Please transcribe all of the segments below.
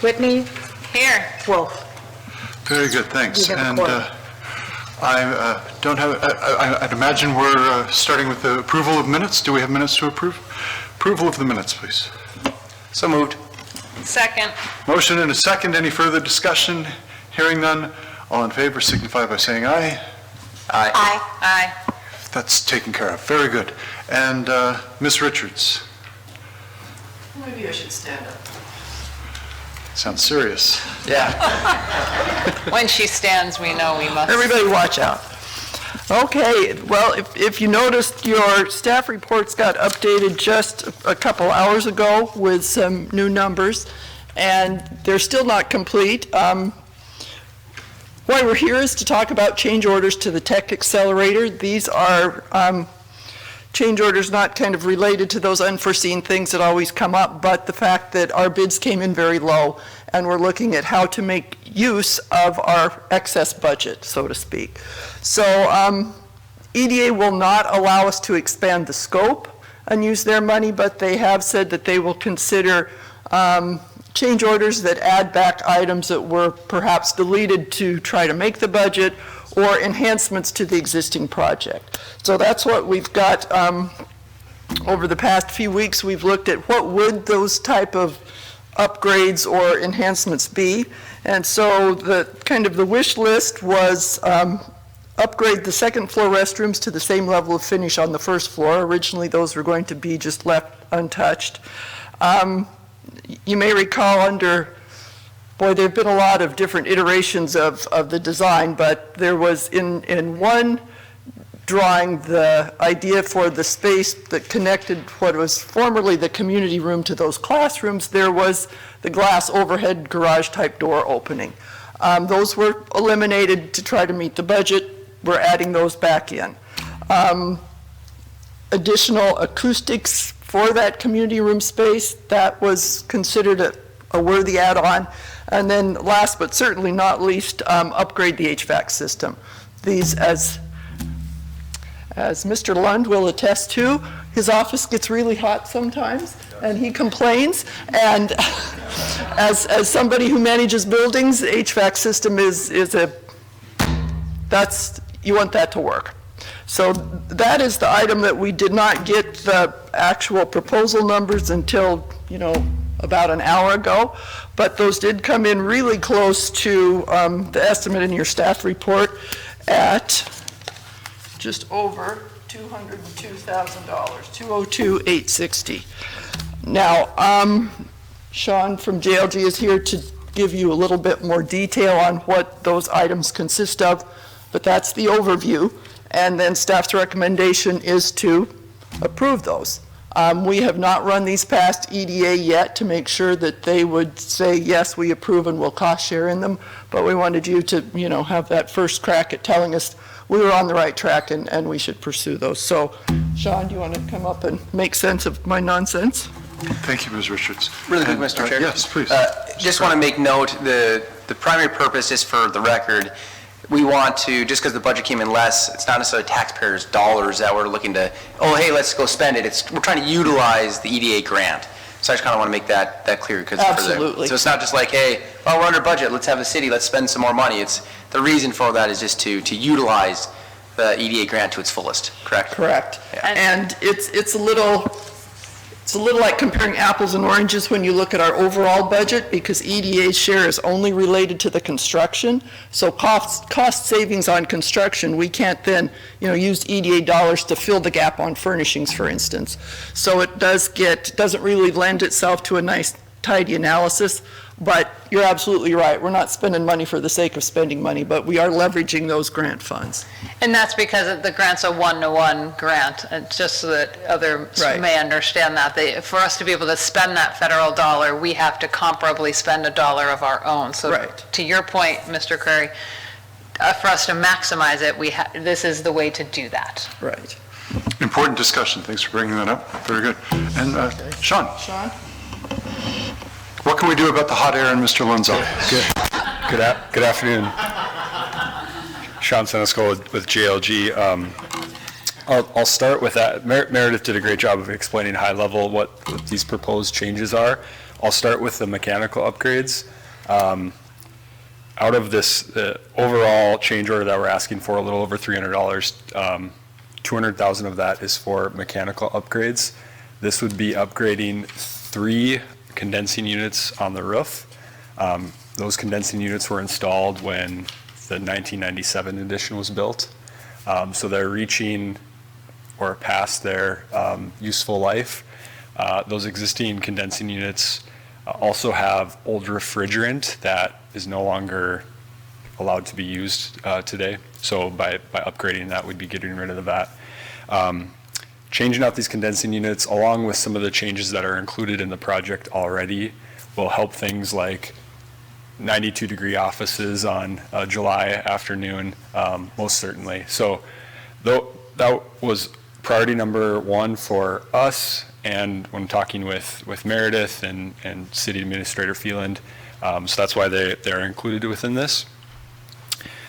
Whitney. Here. Wolf. Very good, thanks. You have a And quorum. I don't have, I'd imagine we're starting with the approval of minutes. Do we have minutes to approve? Approval of the minutes, please. So moved. Second. Motion and a second. Any further discussion? Hearing none. All in favor signify by saying aye. Aye. Aye. Aye. That's taken care of. Very good. And Ms. Richards. Maybe I should stand up. Sounds serious. Yeah. When she stands, we know we must. Everybody watch out. Okay, well, if you noticed, your staff reports got updated just a couple hours ago with some new numbers, and they're still not complete. Why we're here is to talk about change orders to the tech accelerator. These are change orders not kind of related to those unforeseen things that always come up, but the fact that our bids came in very low, and we're looking at how to make use of our excess budget, so to speak. So EDA will not allow us to expand the scope and use their money, but they have said that they will consider change orders that add back items that were perhaps deleted to try to make the budget, or enhancements to the existing project. So that's what we've got over the past few weeks. We've looked at what would those type of upgrades or enhancements be. And so the kind of the wish list was upgrade the second floor restrooms to the same level of finish on the first floor. Originally, those were going to be just left untouched. You may recall boy, there have been a lot of different iterations of the design, but there was in one drawing the idea for the space that connected what was formerly the community room to those classrooms. There was the glass overhead garage type door opening. Those were eliminated to try to meet the budget. We're adding those back in. Additional acoustics for that community room space, that was considered a worthy add-on. And then last but certainly not least, upgrade the HVAC system. These, as Mr. Lund will attest to, his office gets really hot sometimes, and he complains. And as somebody who manages buildings, the HVAC system you want that to work. So that is the item that we did not get the actual proposal numbers until, about an hour ago, but those did come in really close to the estimate in your staff report at just over $202,000, $202,860. Now, Sean from JLG is here to give you a little bit more detail on what those items consist of, but that's the overview, and then staff's recommendation is to approve those. We have not run these past EDA yet to make sure that they would say, yes, we approve and we'll cost share in them, but we wanted you to, have that first crack at telling us we were on the right track and we should pursue those. So, Sean, do you want to come up and make sense of my nonsense? Thank you, Ms. Richards. Really quick, Mr. Chair. Yes, please. Just want to make note, the primary purpose is for the record. We want to, just because the budget came in less, it's not necessarily taxpayers' dollars that we're looking to, hey, let's go spend it. We're trying to utilize the EDA grant. So I just kind of want to make that clear. Absolutely. So it's not just like, hey, we're under budget, let's have a city, let's spend some more money. It's the reason for that is just to utilize the EDA grant to its fullest, correct? Correct. Yeah. And it's a little like comparing apples and oranges when you look at our overall budget, because EDA's share is only related to the construction. So cost savings on construction, we can't then use EDA dollars to fill the gap on furnishings, for instance. So it doesn't really lend itself to a nice tidy analysis. But you're absolutely right. We're not spending money for the sake of spending money, but we are leveraging those grant funds. And that's because the grant's a one-to-one grant, and just so that others may understand that. For us to be able to spend that federal dollar, we have to comparably spend a dollar of our own. So to your point, Mr. Curry, for us to maximize it, this is the way to do that. Right. Important discussion. Thanks for bringing that up. Very good. And Sean. Sean? What can we do about the hot air in Mr. Lund's office? Good afternoon. Sean Senesco with JLG. I'll start with that. Meredith did a great job of explaining high level what these proposed changes are. I'll start with the mechanical upgrades. Out of this overall change order that we're asking for, a little over $300, 200,000 of that is for mechanical upgrades. This would be upgrading 3 condensing units on the roof. Those condensing units were installed when the 1997 edition was built. So they're reaching or past their useful life. Those existing condensing units also have old refrigerant that is no longer allowed to be used today. So by upgrading that, we'd be getting rid of that. Changing out these condensing units, along with some of the changes that are included in the project already, will help things like 92-degree offices on July afternoon, most certainly. So that was priority number 1 for us, and when talking with Meredith and City Administrator Phelan, so that's why they're included within this.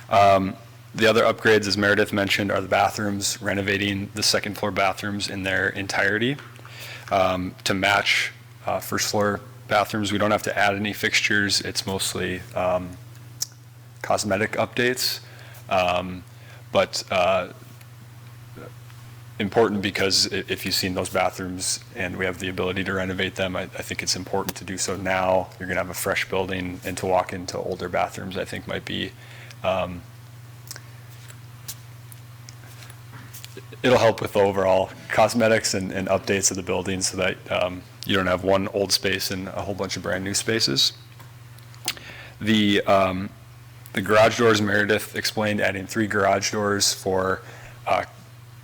The other upgrades, as Meredith mentioned, are the bathrooms, renovating the second floor bathrooms in their entirety to match first floor bathrooms. We don't have to add any fixtures. It's mostly cosmetic updates, but important because if you've seen those bathrooms and we have the ability to renovate them, I think it's important to do so now. You're going to have a fresh building, and to walk into older bathrooms, I think might be it'll help with the overall cosmetics and updates of the building so that you don't have one old space and a whole bunch of brand new spaces. The garage doors, Meredith explained, adding 3 garage doors for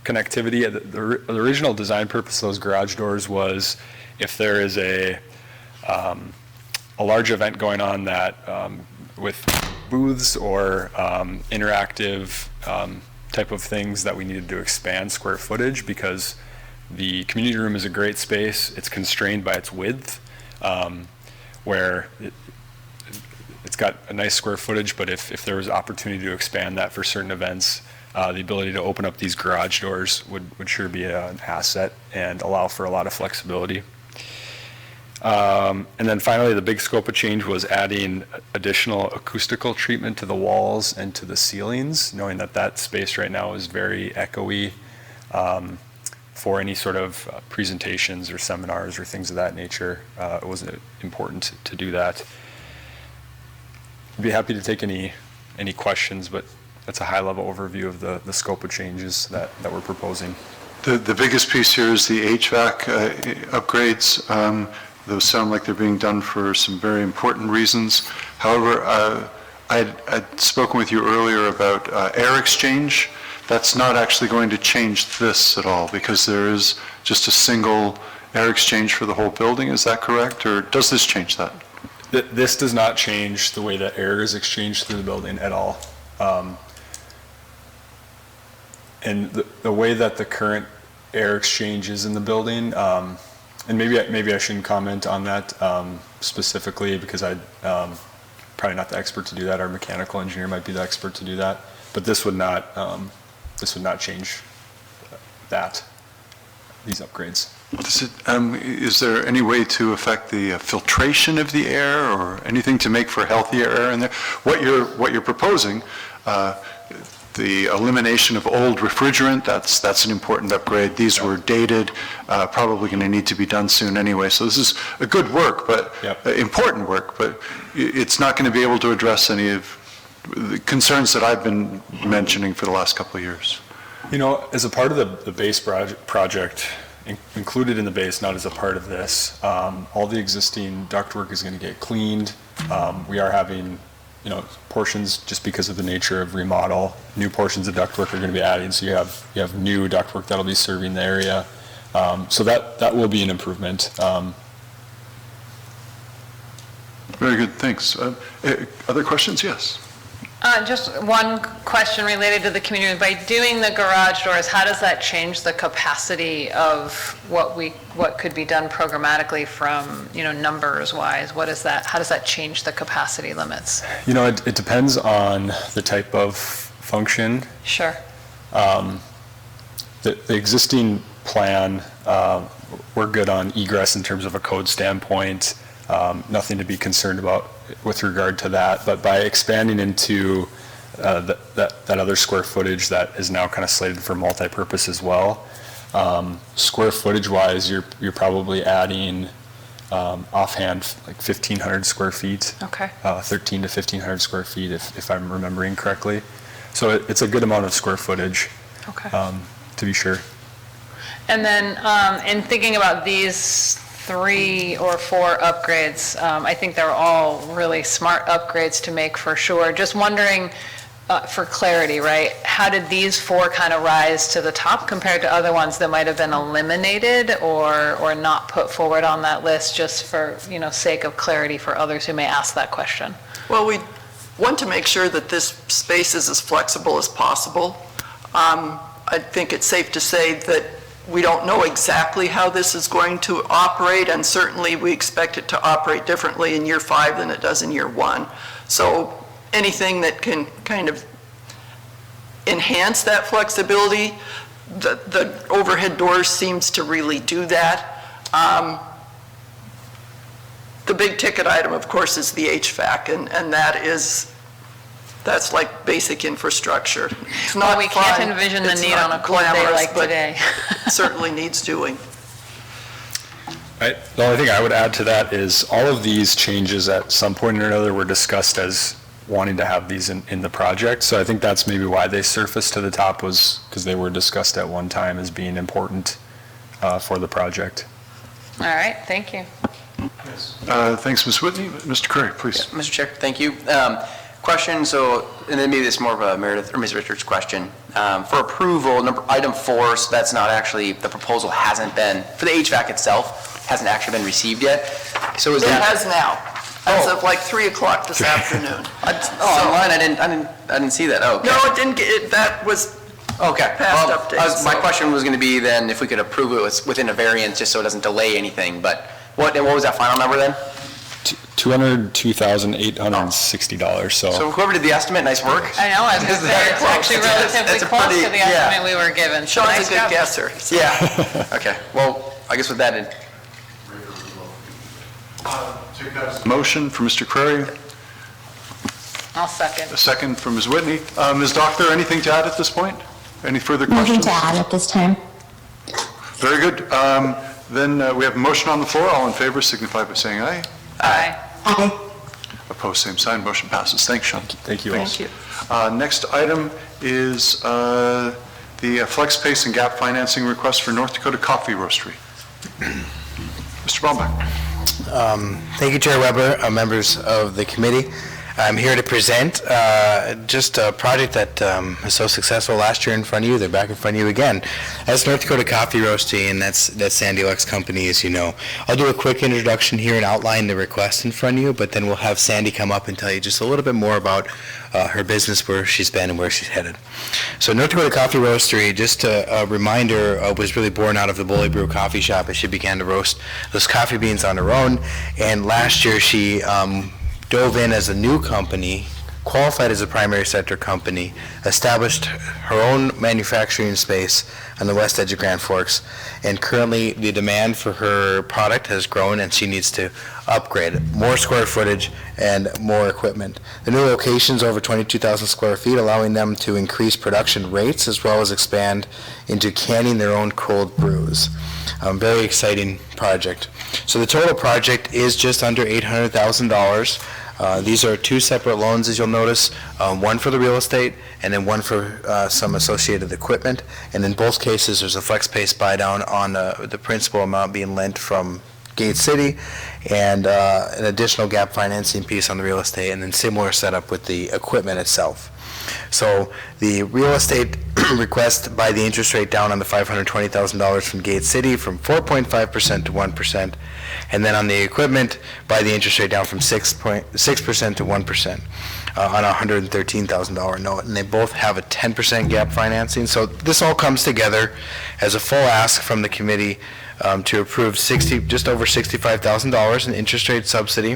connectivity. The original design purpose of those garage doors was if there is a large event going on that with booths or interactive type of things that we needed to expand square footage, because the community room is a great space. It's constrained by its width, where it's got a nice square footage, but if there was opportunity to expand that for certain events, the ability to open up these garage doors would sure be an asset and allow for a lot of flexibility. And then finally, the big scope of change was adding additional acoustical treatment to the walls and to the ceilings, knowing that space right now is very echoey for any sort of presentations or seminars or things of that nature. It was important to do that. I'd be happy to take any questions, but that's a high-level overview of the scope of changes that we're proposing. The biggest piece here is the HVAC upgrades. Those sound like they're being done for some very important reasons. However, I'd spoken with you earlier about air exchange. That's not actually going to change this at all, because there is just a single air exchange for the whole building. Is that correct, or does this change that? This does not change the way that air is exchanged through the building at all. And the way that the current air exchange is in the building, and maybe I shouldn't comment on that specifically, because I'm probably not the expert to do that. Our mechanical engineer might be the expert to do that. But this would not change these upgrades. Is there any way to affect the filtration of the air or anything to make for healthier air in there? What you're proposing, the elimination of old refrigerant, that's an important upgrade. These were dated, probably going to need to be done soon anyway. So this is a good work, but important work, but it's not going to be able to address any of the concerns that I've been mentioning for the last couple of years. You know, as a part of the base project, included in the base, not as a part of this, all the existing ductwork is going to get cleaned. We are having, portions, just because of the nature of remodel, new portions of ductwork are going to be added, so you have new ductwork that'll be serving the area. So that will be an improvement. Very good, thanks. Other questions? Yes. Just one question related to the community. By doing the garage doors, how does that change the capacity of what could be done programmatically from, numbers wise? How does that change the capacity limits? It depends on the type of function. Sure. The existing plan, we're good on egress in terms of a code standpoint. Nothing to be concerned about with regard to that. But by expanding into that other square footage that is now kind of slated for multi-purpose as well, square footage wise, you're probably adding offhand like 1,500 square feet. Okay. 13 to 1,500 square feet if I'm remembering correctly. So it's a good amount of square footage. Okay. To be sure. And then in thinking about these 3 or 4 upgrades, I think they're all really smart upgrades to make for sure. Just wondering, for clarity, right, how did these 4 kind of rise to the top compared to other ones that might have been eliminated or not put forward on that list, just for, sake of clarity for others who may ask that question? Well, we want to make sure that this space is as flexible as possible. I think it's safe to say that we don't know exactly how this is going to operate, and certainly we expect it to operate differently in year 5 than it does in year 1. So anything that can kind of enhance that flexibility, the overhead doors seems to really do that. The big ticket item, of course, is the HVAC, and that's like basic infrastructure. It's not Well, we can't envision the need on a cold day like today. It certainly needs doing. Right. The only thing I would add to that is all of these changes at some point or another were discussed as wanting to have these in the project. So I think that's maybe why they surfaced to the top, was because they were discussed at one time as being important for the project. All right, thank you. Thanks, Ms. Whitney. Mr. Curry, please. Yeah, Mr. Chair, thank you. Question, so, and then maybe this is more of a Meredith or Ms. Richards question. For approval, item 4, so that's not actually, the proposal hasn't been, for the HVAC itself, hasn't actually been received yet. So is It that? has now, as of like 3 o'clock this afternoon. Online, I didn't see that. Oh, okay. No, it didn't get, that was Okay. past Well, updates. my so- question was going to be then if we could approve it within a variance, just so it doesn't delay anything. But what was that final number then? $202,860. So whoever did the estimate, nice work. I know, I was going to say, it's actually relatively That's a close pretty- to the yeah. estimate we were given. So Sean's nice a good job. guesser. so- Yeah. Okay. Well, I guess with that, Motion for Mr. Curry, I'll second. a second from Ms. Whitney. Ms. Doctor, anything to add at this point? Any further Nothing questions? to add at this time. Very good. Then we have a motion on the floor. All in favor signify by saying aye. Aye. Aye. Opposed, same sign. Motion passes. Thanks, Sean. Thank you all. Thank you. Next item is the FlexPACE and gap financing request for North Dakota Coffee Roastery. Mr. Baumbach. Thank you, Chair Weber, members of the committee. I'm here to present just a project that was so successful last year in front of you. They're back in front of you again. That's North Dakota Coffee Roastery, and that's Sandy Luck's company, as you know. I'll do a quick introduction here and outline the request in front of you, but then we'll have Sandy come up and tell you just a little bit more about her business, where she's been and where she's headed. So North Dakota Coffee Roastery, just a reminder, was really born out of the Bully Brew coffee shop as she began to roast those coffee beans on her own. And last year she dove in as a new company, qualified as a primary sector company, established her own manufacturing space on the west edge of Grand Forks, and currently the demand for her product has grown and she needs to upgrade it, more square footage and more equipment. The new location's over 22,000 square feet, allowing them to increase production rates as well as expand into canning their own cold brews. Very exciting project. So the total project is just under $800,000. These are 2 separate loans, as you'll notice, one for the real estate and then one for some associated equipment. And in both cases, there's a FlexPACE buy down on the principal amount being lent from Gate City, and an additional gap financing piece on the real estate, and then similar setup with the equipment itself. So the real estate request by the interest rate down on the $520,000 from Gate City from 4.5% to 1%, and then on the equipment by the interest rate down from 6% to 1% on a $113,000 note, and they both have a 10% gap financing. So this all comes together as a full ask from the committee to approve just over $65,000 in interest rate subsidy,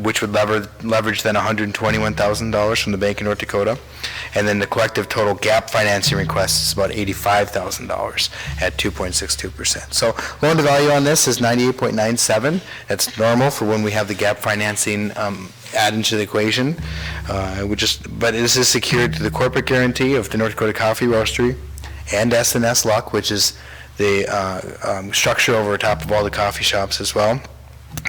which would leverage then $121,000 from the Bank of North Dakota, And then the collective total gap financing request is about $85,000 at 2.62%. So loan to value on this is 98.97. That's normal for when we have the gap financing added into the equation. But this is secured to the corporate guarantee of the North Dakota Coffee Roastery and S&S Luck, which is the structure over top of all the coffee shops as well.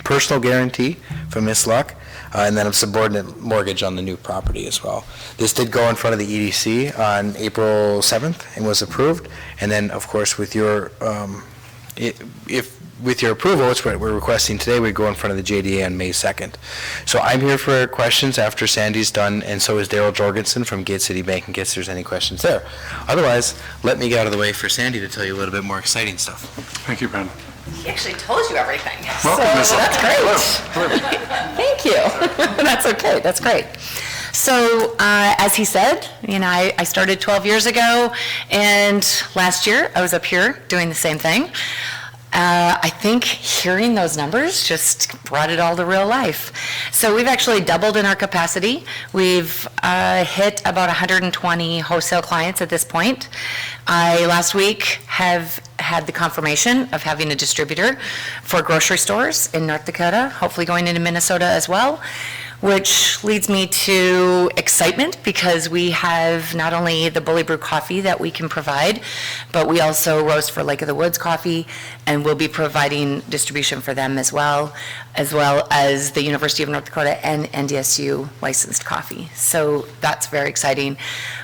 Personal guarantee from Miss Luck, and then a subordinate mortgage on the new property as well. This did go in front of the EDC on April 7th and was approved. And then, of course, with your with your approval, which we're requesting today, we go in front of the JDA on May 2nd. So I'm here for questions after Sandy's done, and so is Daryl Jorgensen from Gate City Bank in case there's any questions there. Otherwise, let me get out of the way for Sandy to tell you a little bit more exciting stuff. Thank you, Ben. He actually told you everything. Welcome, Ms. Luck. That's great. Thank you. That's okay. That's great. So as he said, I started 12 years ago, and last year I was up here doing the same thing. I think hearing those numbers just brought it all to real life. So we've actually doubled in our capacity. We've hit about 120 wholesale clients at this point. I last week have had the confirmation of having a distributor for grocery stores in North Dakota, hopefully going into Minnesota as well, which leads me to excitement because we have not only the Bully Brew coffee that we can provide, but we also roast for Lake of the Woods coffee, and we'll be providing distribution for them as well as the University of North Dakota and NDSU licensed coffee. So that's very exciting.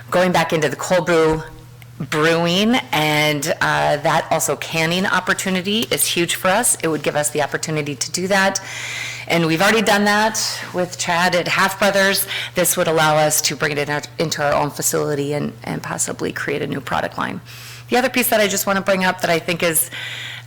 Going back into the cold brew brewing, and that also canning opportunity is huge for us. It would give us the opportunity to do that. And we've already done that with Chad at Half Brothers. This would allow us to bring it into our own facility and possibly create a new product line. The other piece that I just want to bring up that I think is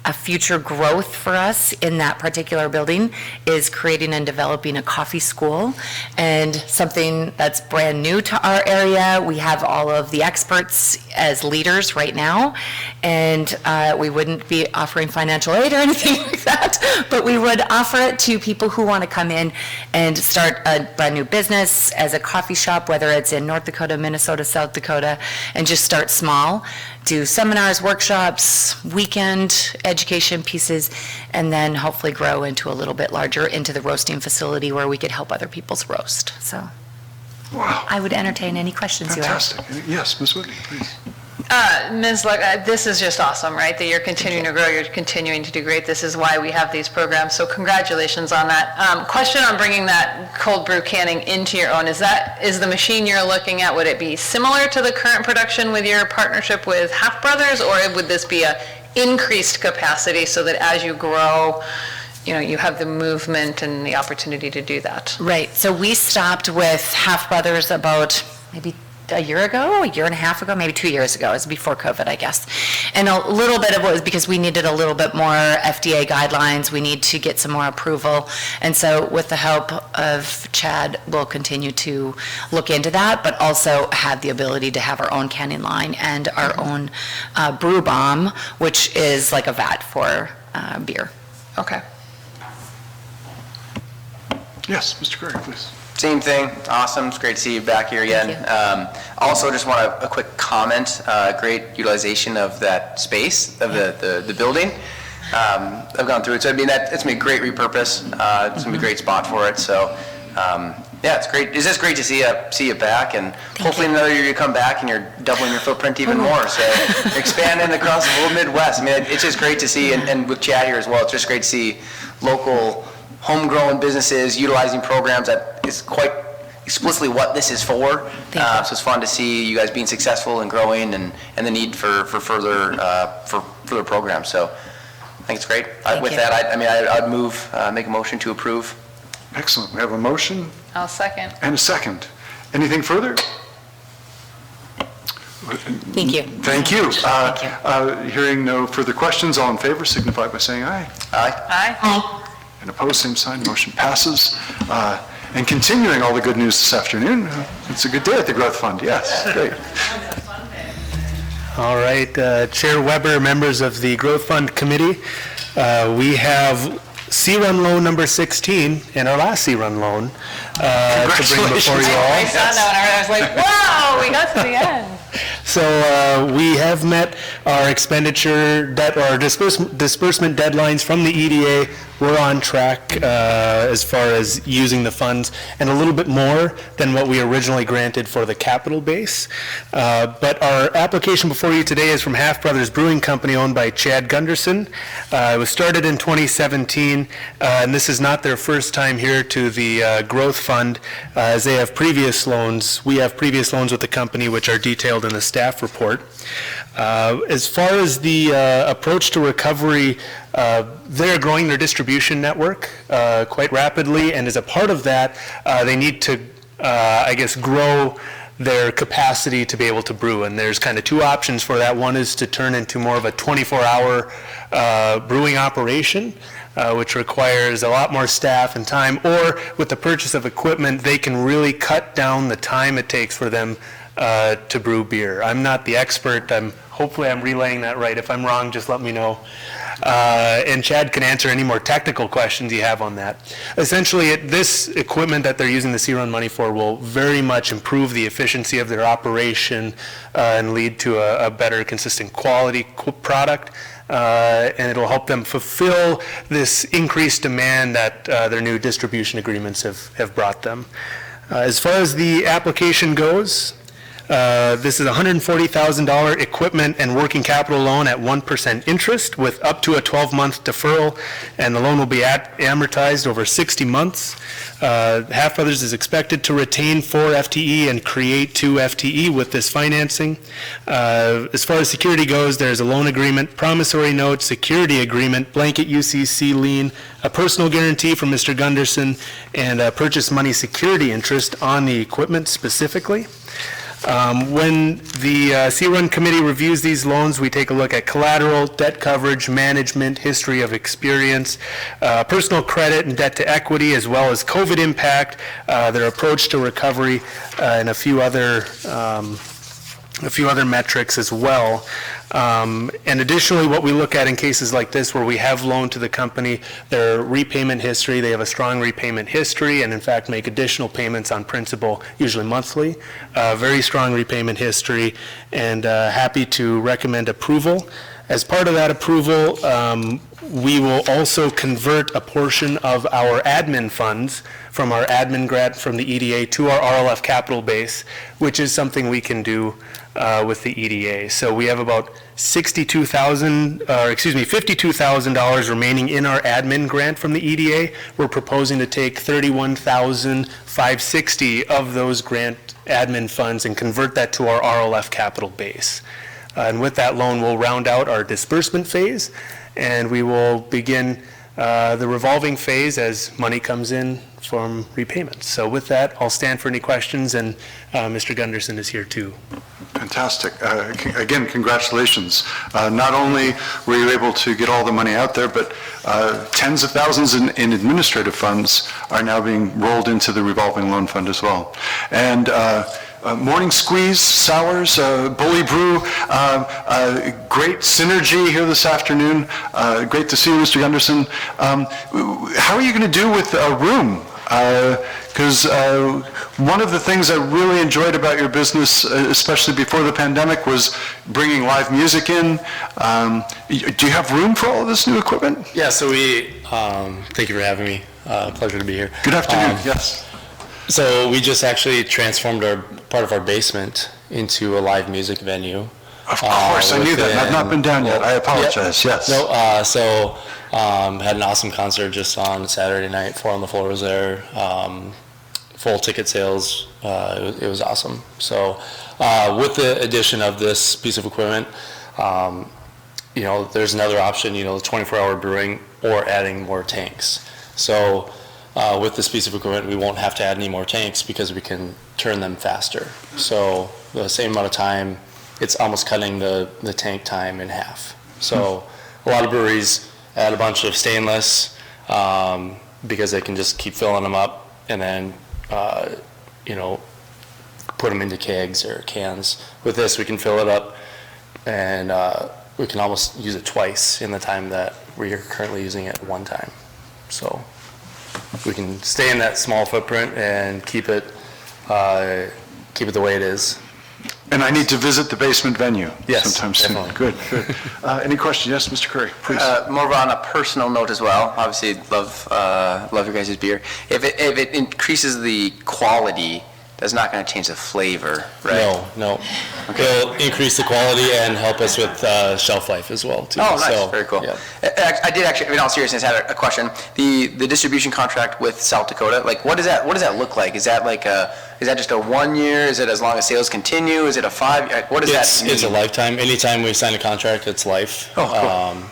a future growth for us in that particular building is creating and developing a coffee school, and something that's brand new to our area. We have all of the experts as leaders right now, and we wouldn't be offering financial aid or anything like that, but we would offer it to people who want to come in and start a brand new business as a coffee shop, whether it's in North Dakota, Minnesota, South Dakota, and just start small. Do seminars, workshops, weekend education pieces, and then hopefully grow into a little bit larger into the roasting facility where we could help other people's roast. So Wow. I would entertain any questions you have. Fantastic. Yes, Ms. Whitney, please. Ms. Luck, this is just awesome, right? That you're continuing to grow, you're continuing to do great. This is why we have these programs, so congratulations on that. Question on bringing that cold brew canning into your own, is the machine you're looking at, would it be similar to the current production with your partnership with Half Brothers, or would this be a increased capacity so that as you grow, you have the movement and the opportunity to do that? Right, so we stopped with Half Brothers about maybe a year and a half ago, maybe 2 years ago. It was before COVID, I guess. And a little bit of it was because we needed a little bit more FDA guidelines. We need to get some more approval. And so with the help of Chad, we'll continue to look into that, but also have the ability to have our own canning line and our own brew bomb, which is like a vat for beer. Okay. Yes, Mr. Gregg, please. Same thing, awesome, it's great to see you back here again. Also, just want a quick comment, great utilization of that space, of the building. I've gone through it, so it's been a great repurpose, it's gonna be a great spot for it, so, yeah, it's great. It's just great to see you back, and hopefully another year you come back and you're doubling your footprint even more, so expanding across the whole Midwest. I mean, it's just great to see, and with Chad here as well, it's just great to see local homegrown businesses utilizing programs that is quite explicitly what this is for. So it's fun to see you guys being successful and growing, and the need for further programs. So I think it's great. With that, I'd move, make a motion to approve. Excellent. We have a motion I'll second. and a second. Anything further? Thank you. Thank you. Thank you. Hearing no further questions, all in favor signify by saying aye. Aye. Aye. And opposed, same sign. Motion passes. And continuing all the good news this afternoon, it's a good day at the Growth Fund. Yes, great. All right, Chair Weber, members of the Growth Fund Committee, we have CRUN loan number 16 and our last CRUN loan to bring before you all. I saw that and I was like, wow, we got to the end. So we have met our expenditure debt, or our disbursement deadlines from the EDA. We're on track as far as using the funds, and a little bit more than what we originally granted for the capital base. But our application before you today is from Half Brothers Brewing Company, owned by Chad Gunderson. It was started in 2017, and this is not their first time here to the Growth Fund, as they have previous loans. We have previous loans with the company, which are detailed in the staff report. As far as the approach to recovery, they're growing their distribution network quite rapidly, and as a part of that, they need to, grow their capacity to be able to brew. And there's kind of two options for that. One is to turn into more of a 24-hour brewing operation, which requires a lot more staff and time, or with the purchase of equipment, they can really cut down the time it takes for them to brew beer. I'm not the expert. Hopefully I'm relaying that right. If I'm wrong, just let me know. And Chad can answer any more technical questions you have on that. Essentially, this equipment that they're using the CRUN money for will very much improve the efficiency of their operation and lead to a better, consistent quality product. And it'll help them fulfill this increased demand that their new distribution agreements have brought them. As far as the application goes, this is a $140,000 equipment and working capital loan at 1% interest with up to a 12-month deferral, and the loan will be amortized over 60 months. Half Brothers is expected to retain 4 FTE and create 2 FTE with this financing. As far as security goes, there's a loan agreement, promissory note, security agreement, blanket UCC lien, a personal guarantee from Mr. Gunderson, and a purchase money security interest on the equipment specifically. When the CRUN committee reviews these loans, we take a look at collateral, debt coverage, management, history of experience, personal credit and debt to equity, as well as COVID impact, their approach to recovery, and a few other metrics as well. And additionally, what we look at in cases like this where we have loaned to the company, their repayment history, they have a strong repayment history and in fact make additional payments on principal, usually monthly. Very strong repayment history, and happy to recommend approval. As part of that approval, we will also convert a portion of our admin funds from our admin grant from the EDA to our RLF capital base, which is something we can do with the EDA. So we have about $52,000 remaining in our admin grant from the EDA. We're proposing to take $31,560 of those grant admin funds and convert that to our RLF capital base. And with that loan, we'll round out our disbursement phase, and we will begin the revolving phase as money comes in from repayments. So with that, I'll stand for any questions, and Mr. Gunderson is here too. Fantastic. Again, congratulations. Not only were you able to get all the money out there, but tens of thousands in administrative funds are now being rolled into the revolving loan fund as well. And Morning Squeeze, Sours, Bully Brew, great synergy here this afternoon. Great to see you, Mr. Gunderson. How are you going to do with a room? Because one of the things I really enjoyed about your business, especially before the pandemic, was bringing live music in. Do you have room for all of this new equipment? Yeah, so we, thank you for having me. Pleasure to be here. Good afternoon, yes. So we just actually transformed part of our basement into a live music venue. Of course, I knew that. I've not been down yet. I apologize, yes. No, had an awesome concert just on Saturday night. 4 on the Floor was there. Full ticket sales. It was awesome. So with the addition of this piece of equipment, there's another option, 24-hour brewing or adding more tanks. So with this piece of equipment, we won't have to add any more tanks because we can turn them faster. So the same amount of time, it's almost cutting the tank time in half. So a lot of breweries add a bunch of stainless because they can just keep filling them up and then, put them into kegs or cans. With this, we can fill it up and we can almost use it twice in the time that we are currently using it one time. So we can stay in that small footprint and keep it the way it is. And I need to visit the basement venue Yes, sometime soon. definitely. Good. Any question? Yes, Mr. Curry, please. More on a personal note as well, obviously love your guys' beer. If it increases the quality, that's not going to change the flavor, right? No. It'll increase the quality and help us with shelf life as well, too. Oh, nice, So, very cool. yeah. I did actually, in all seriousness, had a question. The distribution contract with South Dakota, like, what does that look like? Is that just a 1 year? Is it as long as sales continue? Is it a 5? Like, what does that mean? It's a lifetime. Anytime we sign a contract, it's life. Oh, cool.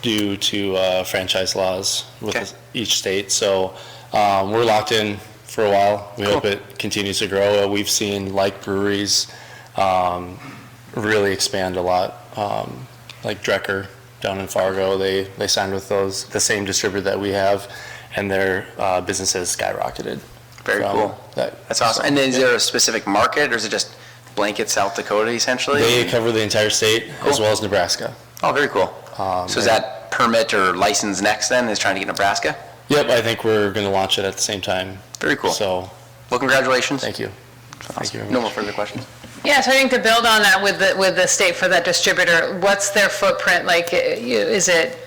Due to franchise laws with each state. So we're locked in for a while. We hope it continues to grow. We've seen like breweries really expand a lot. Like Drecker down in Fargo, they signed with the same distributor that we have, and their business has skyrocketed. Very cool. That's awesome. And then is there a specific market, or is it just blanket South Dakota essentially? They cover the entire state as well as Nebraska. Oh, very cool. So is that permit or license next then, is trying to get Nebraska? Yep, I think we're going to launch it at the same time. Very cool. So, well, congratulations. thank you. Thank you very much. No more further questions. Yeah, so I think to build on that with the state for that distributor, what's their footprint? Like, is it,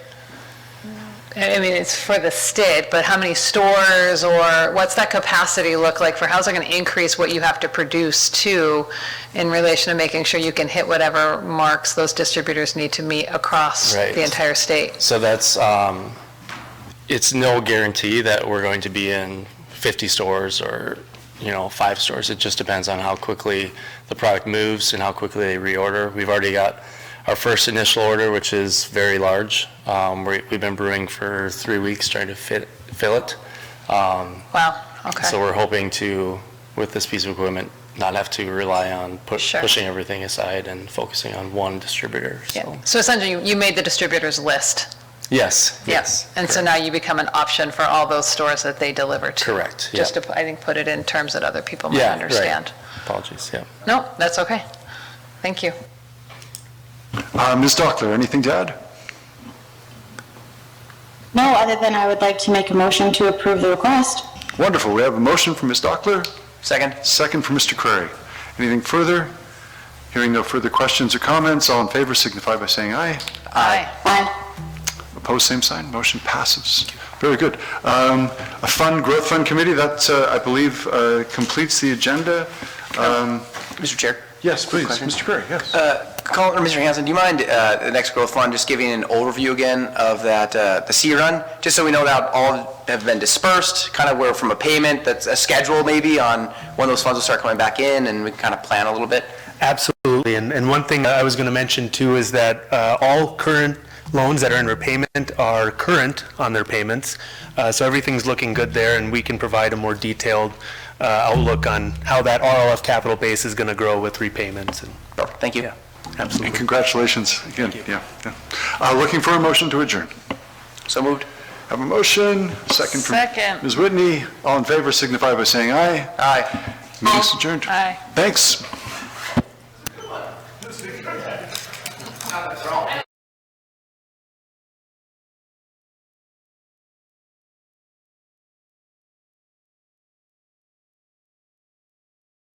I mean, it's for the state, but how many stores, or what's that capacity look like for, how's it going to increase what you have to produce too, in relation to making sure you can hit whatever marks those distributors need to meet across Right. the entire state? So that's, it's no guarantee that we're going to be in 50 stores or, 5 stores. It just depends on how quickly the product moves and how quickly they reorder. We've already got our first initial order, which is very large. We've been brewing for 3 weeks trying to fill it. Wow, okay. So we're hoping to, with this piece of equipment, not have to rely on Sure. pushing everything aside and focusing on one distributor. Yeah. So essentially, you made the distributors list. Yes. Yes. And so now you become an option for all those stores that they deliver to. Correct, yeah. Just to, I think, put it in terms that other people might Yeah, understand. right. Apologies, yeah. No, that's okay. Thank you. Ms. Dockler, anything to add? No, other than I would like to make a motion to approve the request. Wonderful. We have a motion from Ms. Dockler, Second. second from Mr. Curry. Anything further? Hearing no further questions or comments, all in favor signify by saying aye. Aye. Aye. Opposed, same sign. Motion passes. Very good. A growth fund committee, that, I believe, completes the agenda. Mr. Chair. Yes, please. Question? Mr. Curry, yes. Mr. Hanson, do you mind the next growth fund just giving an overview again of that, the CRUN, just so we know that all have been dispersed, kind of where from a payment, that's a schedule maybe on when those funds will start coming back in, and we can kind of plan a little bit? Absolutely, and one thing I was going to mention too is that all current loans that are in repayment are current on their payments, so everything's looking good there, and we can provide a more detailed outlook on how that RLF capital base is going to grow with repayments. Perfect, thank you. Yeah, absolutely. And congratulations again. Yeah. Looking for a motion to adjourn. So moved. Have a motion, second from Second. Ms. Whitney. All in favor signify by saying aye. Aye. Meeting's adjourned. Aye. Thanks.